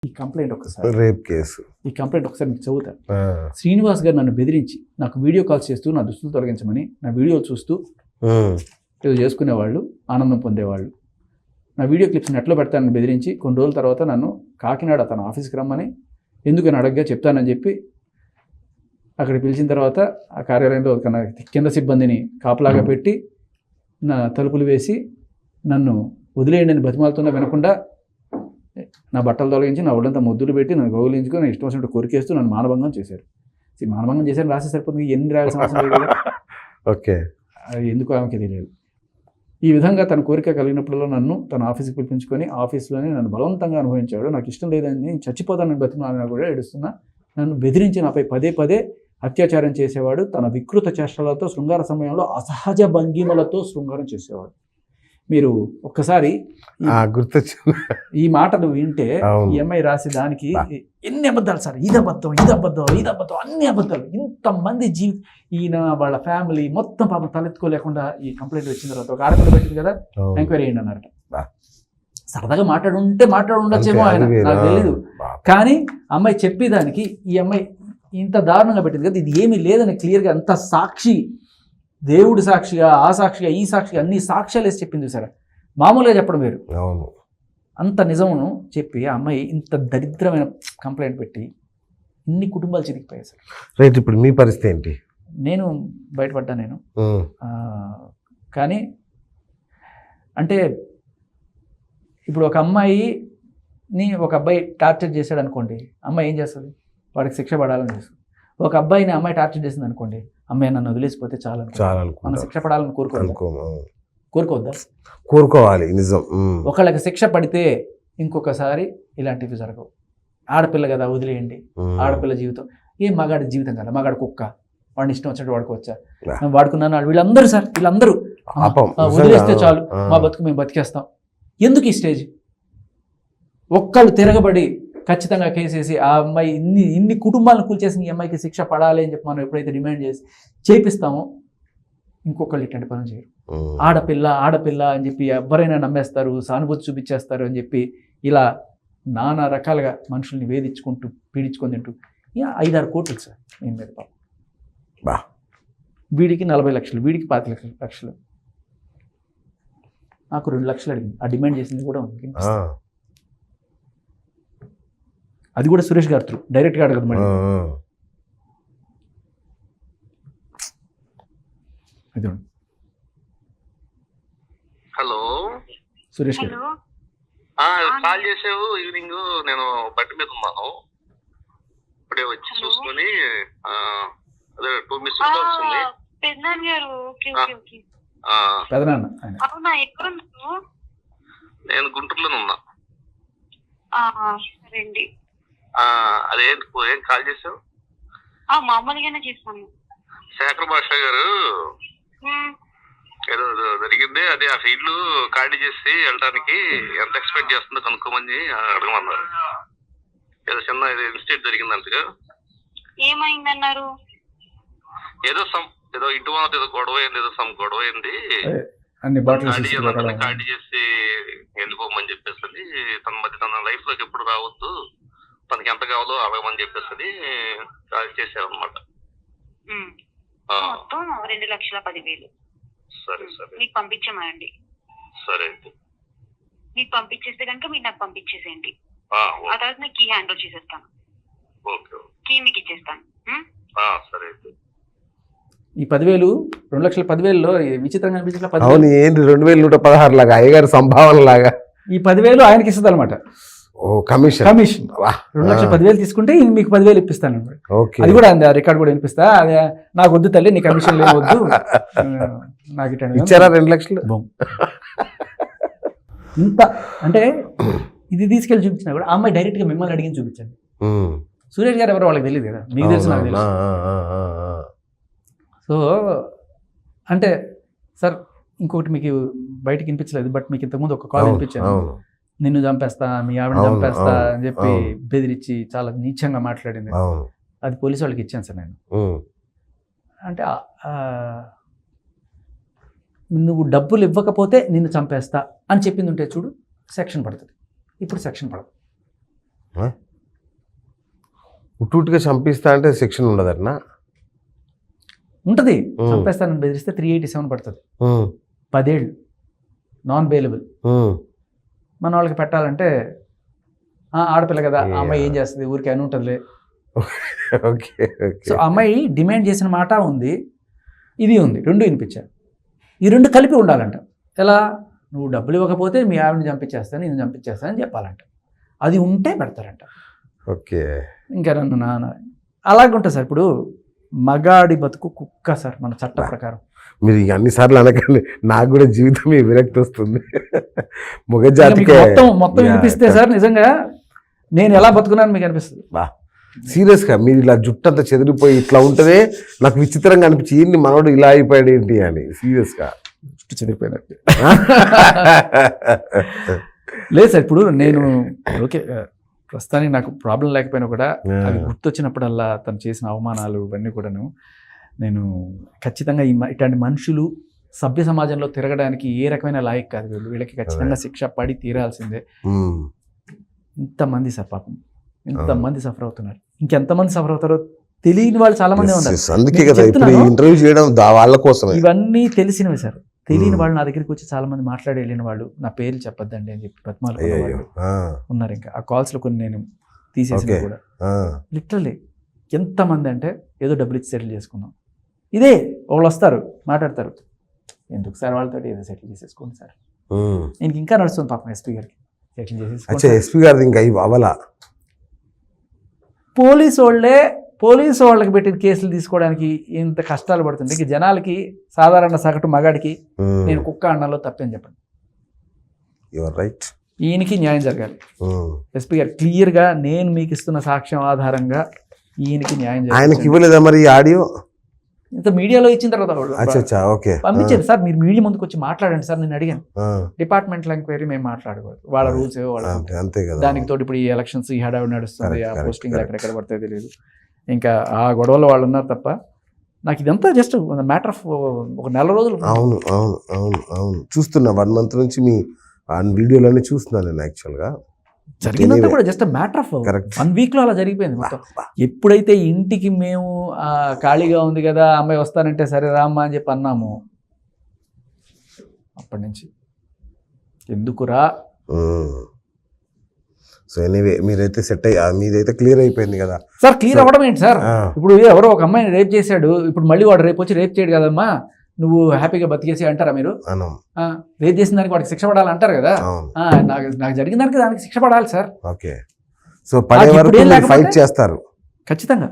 ఈ కంప్లైంట్ ఒకసారి rape case. ఈ కంప్లైంట్ ఒకసారి మీకు చదువుతాను. శ్రీనివాస్ గారు నన్ను బెదిరించి నాకు వీడియో కాల్స్ చేస్తూ నా దుస్తులు తొలగించమని, నా వీడియోలు చూస్తూ ఏదో చేసుకునేవాళ్ళు, ఆనందం పొందేవాళ్ళు. నా వీడియో క్లిప్స్ నెట్లో పెడతానని బెదిరించి కొన్ని రోజుల తర్వాత నన్ను కాకినాడ తన ఆఫీస్కి రమ్మని ఎందుకని అడగ్గా చెప్తానని చెప్పి అక్కడ పిలిచిన తర్వాత ఆ కార్యాలయంలో కింద సిబ్బందిని కాపలాగా పెట్టి నా తలుపులు వేసి నన్ను వదిలేయండి అని బతిమాలుతున్నా వినకుండా నా బట్టలు తొలగించి నా ఒళ్ళంతా ముద్దులు పెట్టి నన్ను గౌలించుకొని ఇష్టం వచ్చినట్టు కొరికేస్తూ నన్ను మానభంగం చేశారు. మానభంగం చేశారని రాసే సరిపోతుంది, ఎన్ని రాయాల్సిన అవసరం లేదు కదా. ఓకే, ఎందుకు ఆమెకి తెలియదు. ఈ విధంగా తన కోరిక కలిగినప్పుడల్లా నన్ను తన ఆఫీస్కి పిలిపించుకొని ఆఫీస్లోనే నన్ను బలవంతంగా అనుభవించాడు. నాకు ఇష్టం లేదని నేను చచ్చిపోతానని బతిమాలినా కూడా ఏడుస్తున్నా. నన్ను బెదిరించి నాపై పదే పదే అత్యాచారం చేసేవాడు. తన వికృత చేష్టలతో శృంగార సమయంలో అసహజ భంగిమలతో శృంగారం చేసేవాడు. మీరు ఒక్కసారి ఈ మాటలు వింటే ఈ అమ్మాయి రాసి దానికి ఎన్ని అబద్ధాలు సార్, ఇది అబద్ధం, ఇది అబద్ధం, ఇది అబద్ధం, అన్ని అబద్ధాలు. ఇంతమంది ఈయన వాళ్ళ ఫ్యామిలీ మొత్తం పాపం తలెత్తుకోలేకుండా ఈ కంప్లైంట్ వచ్చిన తర్వాత ఒక ఆడపిల్ల పెట్టింది కదా, ఎంక్వైరీ అయ్యండి అన్నారట. సరదాగా మాట్లాడుండొచ్చేమో ఆయన, నాకు తెలీదు. కానీ అమ్మాయి చెప్పేదానికి ఈ అమ్మాయి ఇంత దారుణంగా పెట్టింది కదా, ఇది ఏమీ లేదని క్లియర్గా అంత సాక్షి, దేవుడి సాక్షిగా, ఆ సాక్షిగా, ఈ సాక్షిగా అన్ని సాక్ష్యాలు వేసి చెప్పింది సార్. మామూలుగా చెప్పడం వేరు, అంత నిజమును చెప్పి ఆ అమ్మాయి ఇంత దరిద్రమైన కంప్లైంట్ పెట్టి ఇన్ని కుటుంబాలు చిరిగిపోయాయి సార్. రైట్, ఇప్పుడు మీ పరిస్థితి ఏంటి? నేను బయటపడ్డా. నేను కానీ అంటే ఇప్పుడు ఒక అమ్మాయిని ఒక అబ్బాయి టార్చర్ చేశాడు అనుకోండి, అమ్మాయి ఏం చేస్తుంది? వాడికి శిక్ష పడాలని చేస్తుంది. ఒక అబ్బాయిని అమ్మాయి టార్చర్ చేసింది అనుకోండి, అమ్మాయి నన్ను వదిలేసిపోతే చాలా మన శిక్ష పడాలని కోరుకోవద్దా? కోరుకోవాలి, నిజం. ఒకళ్ళకి శిక్ష పడితే ఇంకొకసారి ఇలాంటివి జరగవు. ఆడపిల్ల కదా వదిలేయండి, ఆడపిల్ల జీవితం ఏం మగాడి జీవితం కదా, మగాడి కుక్క, వాడిని ఇష్టం వచ్చినట్టు వాడుకోవచ్చా? వాడుకున్నాను వీళ్ళందరూ సార్, వీళ్ళందరూ వదిలేస్తే చాలు మా బతుకు మేము బతికేస్తాం. ఎందుకు ఈ స్టేజ్? ఒక్కళ్ళు తిరగబడి ఖచ్చితంగా కేసేసి ఆ అమ్మాయి ఇన్ని కుటుంబాలను కూల్చేసిన ఈ అమ్మాయికి శిక్ష పడాలి అని చెప్పి మనం ఎప్పుడైతే డిమాండ్ చేసి చేపిస్తామో ఇంకొకళ్ళు ఇట్లాంటి పనులు చేయరు. ఆడపిల్ల అని చెప్పి ఎవరైనా నమ్మేస్తారు, సానుభూతి చూపించేస్తారు అని చెప్పి ఇలా నానా రకాలుగా మనుషుల్ని వేధించుకుంటూ పీడించుకొని తింటూ 5-6 కోట్లు సార్ నేను మీద పాపం. వీడికి 40 లక్షలు, వీడికి 25 లక్షలు, నాకు 2 లక్షలు అడిగింది. ఆ డిమాండ్ చేసింది కూడా ఉంది. అది కూడా సురేష్ గారు త్రూ, డైరెక్ట్గా అడగదు మళ్ళీ. హలో సురేష్ గారు, కాల్ చేసావు ఈవినింగ్, నేను బట్టి మీద ఉన్నాను, ఇప్పుడే వచ్చి చూసుకొని అదే 2 మిస్ వస్తుంది. నేను గుంటూరులోనే ఉన్నా. అదేంటి ఏం కాల్ చేసావు? మామూలుగానే చేస్తాను. శేఖర్ భాష గారు ఏదో జరిగింది, అదే ఆ ఫీల్డ్ ఖాళీ చేసి వెళ్ళడానికి ఎంత ఎక్స్పెక్ట్ చేస్తుందో కనుక్కోమని అడగమన్నారు. ఏదో చిన్న ఇన్సిడెంట్ జరిగిందంటగా. ఏమైందన్నారు? ఏదో ఇంటి వాళ్ళతో ఏదో గొడవ అయింది, గొడవ అయింది, ఖాళీ చేసి వెళ్ళిపోమని చెప్పేసి తన మధ్య తన లైఫ్ లోకి ఎప్పుడు రావద్దు, తనకి ఎంత కావాలో అడగమని చెప్పేసి కాల్ చేశారనమాట. 2,10,000 సరే సరే మీకు పంపించమండి. సరే అయితే మీకు పంపించేస్తే కనుక మీరు నాకు పంపించేసేయండి. ఆ తర్వాత నేను కీ హ్యాండ్ ఓవర్ చేసేస్తాను. ఓకే, కీ మీకు ఇచ్చేస్తాను. సరే అయితే ఈ 10,000 2,10,000లో విచిత్రంగా అనిపించిన 2,116 లాగా అయ్యగారి సంభావన లాగా ఈ 10,000 ఆయనకి ఇస్తుంది అనమాట. కమిషన్ 2,10,000 తీసుకుంటే మీకు 10,000 ఇప్పిస్తాను. అది కూడా అంది, ఆ రికార్డ్ కూడా వినిపిస్తా. అదే నాకు వద్దు తల్లి, నీ కమిషన్ వద్దు, నాకు ఇచ్చారా 2 లక్షలు. ఇంత అంటే ఇది తీసుకెళ్ళి చూపించినా కూడా ఆ అమ్మాయి డైరెక్ట్ గా మిమ్మల్ని అడిగి చూపించండి. సురేష్ గారు ఎవరో వాళ్ళకి తెలియదు కదా, మీకు తెలుసు, నాకు తెలుసు. సో అంటే సార్ ఇంకొకటి మీకు బయటకి వినిపించలేదు, బట్ మీకు ఇంతకుముందు ఒక కాల్ వినిపించాను. నిన్ను చంపేస్తా, మీ ఆవిడని చంపేస్తా అని చెప్పి బెదిరించి చాలా నీచంగా మాట్లాడింది. అది పోలీసు వాళ్ళకి ఇచ్చాను సార్ నేను. అంటే నువ్వు డబ్బులు ఇవ్వకపోతే నిన్ను చంపేస్తా అని చెప్పింది ఉంటే చూడు, సెక్షన్ పడుతుంది. ఇప్పుడు సెక్షన్ పడదు. ఉట్టుగా చంపిస్తా అంటే శిక్షణ ఉండదన్నా. ఉంటుంది. చంపేస్తానని బెదిరిస్తే 387 పడుతుంది, 10 ఏళ్ళు నాన్ బెయిలబుల్. మన వాళ్ళకి పెట్టాలంటే ఆడపిల్ల కదా, ఆ అమ్మాయి ఏం చేస్తుంది, ఊరికి అని ఉంటుందిలే. ఓకే. సో అమ్మాయి డిమాండ్ చేసిన మాట ఉంది, ఇది ఉంది, రెండు వినిపించారు. ఈ రెండు కలిపి ఉండాలంట. ఎలా? నువ్వు డబ్బులు ఇవ్వకపోతే మీ ఆవిడని చంపించేస్తాను, నేను చంపించేస్తానని చెప్పాలంట. అది ఉంటే పెడతారంట. ఓకే. ఇంకా నన్ను నాన్న అలాగే ఉంటుంది సార్. ఇప్పుడు మగాడి బతుకు కుక్క సార్ మన చట్ట ప్రకారం. మీరు అన్నిసార్లు అనకండి, నాకు కూడా జీవితం మీ విరక్తి వస్తుంది. మగ మీకు జాతికే మొత్తం వినిపిస్తే సార్ నిజంగా నేను ఎలా బతుకున్నాను మీకు అనిపిస్తుంది. సీరియస్గా మీరు ఇలా జుట్టంతా చెదిరిపోయి ఇట్లా ఉంటేనే నాకు విచిత్రంగా అనిపించి ఏంటి మనోడు ఇలా అయిపోయాడు ఏంటి అని. సీరియస్గా చెదిరిపోయినట్టు లేదు సార్. ఇప్పుడు నేను ఓకే ప్రస్తుతానికి నాకు ప్రాబ్లం లేకపోయినా కూడా అవి గుర్తొచ్చినప్పుడల్లా తను చేసిన అవమానాలు ఇవన్నీ కూడాను నేను ఖచ్చితంగా ఇట్లాంటి మనుషులు సభ్య సమాజంలో తిరగడానికి ఏ రకమైన లాయక్ కాదు వీళ్ళకి ఖచ్చితంగా శిక్ష పడి తీరాల్సిందే. ఇంతమంది సార్ పాపం, ఇంతమంది సఫర్ అవుతున్నారు. ఇంకెంతమంది సఫర్ అవుతారో తెలియని వాళ్ళు చాలా మంది ఉన్నారు. అందుకే కదా ఇప్పుడు ఇంటర్వ్యూ చేయడం వాళ్ళ కోసం. ఇవన్నీ తెలిసినవి సార్. తెలియని వాళ్ళు నా దగ్గరికి వచ్చి చాలా మంది మాట్లాడి వెళ్ళిన వాళ్ళు నా పేర్లు చెప్పొద్దండి అని చెప్పి బతిమాలుకున్న వాళ్ళు ఉన్నారు. ఇంకా ఆ కాల్స్లో కొన్ని నేను తీసేసిన కూడా లిటరల్లీ ఎంతమంది అంటే ఏదో డబ్బులు ఇచ్చి సెటిల్ చేసుకున్నాం. ఇదే వాళ్ళు వస్తారు మాట్లాడతారు, ఎందుకు సార్ వాళ్ళతో ఏదో సెటిల్ చేసేసుకోండి సార్. నేను ఇంకా నడుస్తుంది పాపం ఎస్పీ గారికి సెటిల్ చేసేసుకోండి. ఎస్పీ గారిది ఇంకా అవలా పోలీసు వాళ్ళకి పెట్టిన కేసులు తీసుకోవడానికి ఇంత కష్టాలు పడుతుంటే ఇంక జనాలకి సాధారణ సగటు మగాడికి నేను కుక్క అన్నలో తప్పని చెప్పండి. రైట్. ఈయనకి న్యాయం జరగాలి. ఎస్పీ గారు క్లియర్గా నేను మీకు ఇస్తున్న సాక్ష్యం ఆధారంగా ఈయనకి న్యాయం జరగాలి. ఆయనకి ఇవ్వలేదా మరి ఆడియో? ఇంత మీడియాలో ఇచ్చిన తర్వాత పంపించండి సార్, మీరు మీడియా ముందుకు వచ్చి మాట్లాడండి సార్. నేను అడిగాను డిపార్ట్మెంటల్ ఎంక్వైరీ మేము మాట్లాడకూడదు, వాళ్ళ రూల్స్ ఏవో వాళ్ళు అంతే కదా. దానికి తోటి ఇప్పుడు ఈ ఎలక్షన్స్ ఈ హడావిడి నడుస్తుంది, ఆ పోస్టింగ్ ఎక్కడెక్కడ పడితే తెలియదు. ఇంకా ఆ గొడవలో వాళ్ళు ఉన్నారు తప్ప నాకు ఇదంతా జస్ట్ మ్యాటర్ ఆఫ్ ఒక నెల రోజులు. అవును అవును అవును అవును చూస్తున్నా 1 month నుంచి మీ వీడియోలన్నీ చూస్తున్నాను నేను. యాక్చువల్గా జరిగిందంతా కూడా జస్ట్ మ్యాటర్ ఆఫ్ 1 week లో అలా జరిగిపోయింది మొత్తం. ఎప్పుడైతే ఇంటికి మేము ఖాళీగా ఉంది కదా అమ్మాయి వస్తానంటే సరే రామ్మా అని చెప్పి అన్నాము, అప్పటి నుంచి ఎందుకురా. సో ఎనీవే మీరైతే సెట్ మీదైతే క్లియర్ అయిపోయింది కదా సార్. క్లియర్ అవ్వడం ఏంటి సార్? ఇప్పుడు ఎవరో ఒక అమ్మాయిని రేప్ చేశాడు, ఇప్పుడు మళ్ళీ వాడు రేపు వచ్చి రేప్ చేయడు కదమ్మా, నువ్వు హ్యాపీగా బతికేసి అంటారా మీరు? రేప్ చేసిన దానికి వాడికి శిక్ష పడాలి అంటారు కదా. నాకు జరిగిన దానికి శిక్ష పడాలి సార్. ఓకే. సో ఫైట్ చేస్తారు ఖచ్చితంగా.